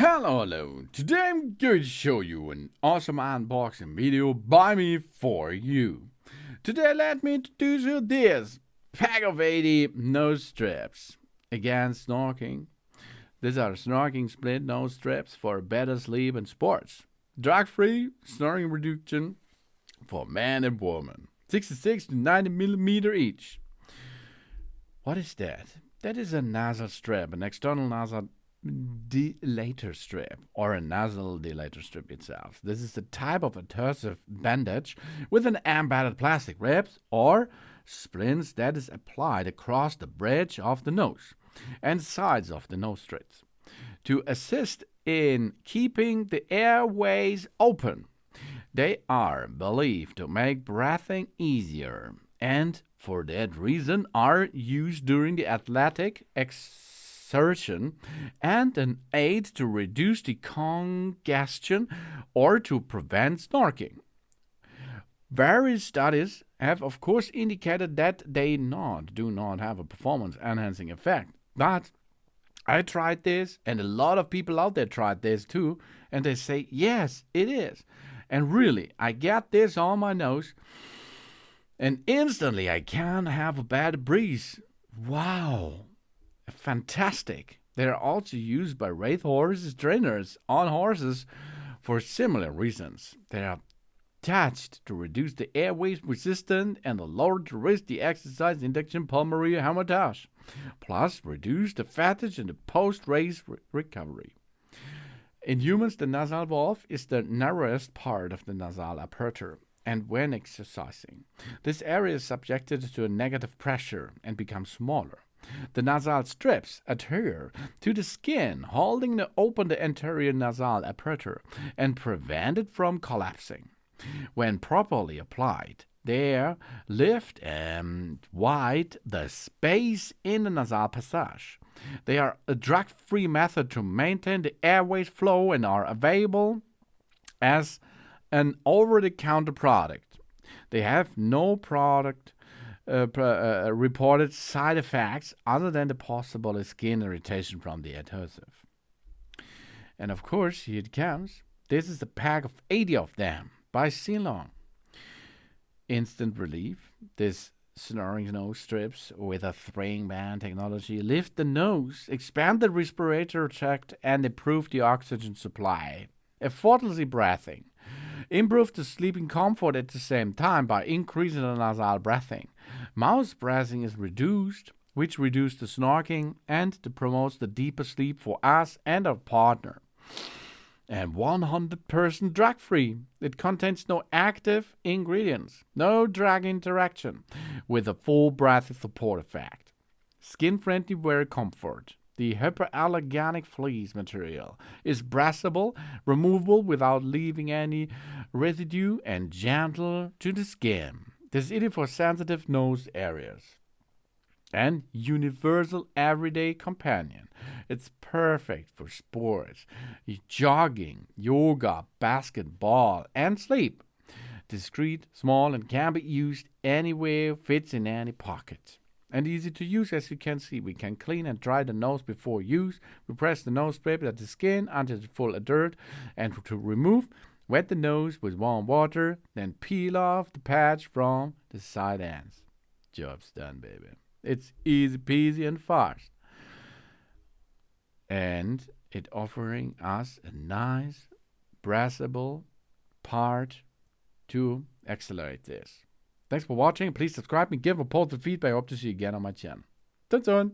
Hello. Today I'm going to show you an awesome unboxing video by me for you. Today let me introduce you this pack of 80 nose strips against snoring. These are snoring splint nose strips for better sleep and sports. Drug-free snoring reduction for man and woman. 66 to 90 millimeter each. What is that? That is a nasal strip, an external nasal dilate strip, or a nasal dilate strip itself. This is a type of adhesive bandage with an embedded plastic ribs or splints that is applied across the bridge of the nose and sides of the nose strips to assist in keeping the airways open. They are believed to make breathing easier and for that reason are used during the athletic exertion and an aid to reduce the congestion or to prevent snorking. Various studies have of course indicated that they do not have a performance enhancing effect. But I tried this and a lot of people out there tried this too, and they say yes, it is. And really, I get this on my nose and instantly I can have a bad breeze. Wow. Fantastic. They are also used by race horses trainers on horses for similar reasons. They are attached to reduce the airways resistance and lower the risk the exercise induction pulmonary hemorrhage, plus reduce the fatigue and the post-race recovery. In humans, the nasal valve is the narrowest part of the nasal aperture, and when exercising, this area is subjected to a negative pressure and becomes smaller. The nasal strips adhere to the skin, holding open the anterior nasal aperture and prevent it from collapsing. When properly applied, they lift and widen the space in the nasal passage. They are a drug-free method to maintain the airways flow and are available as an over-the-counter product. They have no reported side effects other than the possible skin irritation from the adhesive. And of course, here it comes. This is a pack of 80 of them by Ceylon. Instant relief. This snoring nose strips with a spraying band technology lift the nose, expand the respiratory tract, and improve the oxygen supply. Effortlessly breathing. Improve the sleeping comfort at the same time by increasing the nasal breathing. Mouth breathing is reduced, which reduces the snorking and promotes the deeper sleep for us and our partner. And 100% drug-free. It contains no active ingredients, no drug interaction, with a full breath support effect. Skin-friendly wear comfort. The hypoallergenic fleece material is breathable, removable without leaving any residue, and gentle to the skin. This is ideal for sensitive nose areas. And universal everyday companion. It's perfect for sports, jogging, yoga, basketball, and sleep. Discreet, small, and can be used anywhere, fits in any pocket. And easy to use, as you can see. We can clean and dry the nose before use. We press the nose strip at the skin until it's full of dirt. And to remove, wet the nose with warm water, then peel off the patch from the side ends. Job's done, baby. It's easy peasy and fast. And it offering us a nice, breathable part to accelerate this. Thanks for watching. Please subscribe and give a positive feedback. I hope to see you again on my channel. That's on.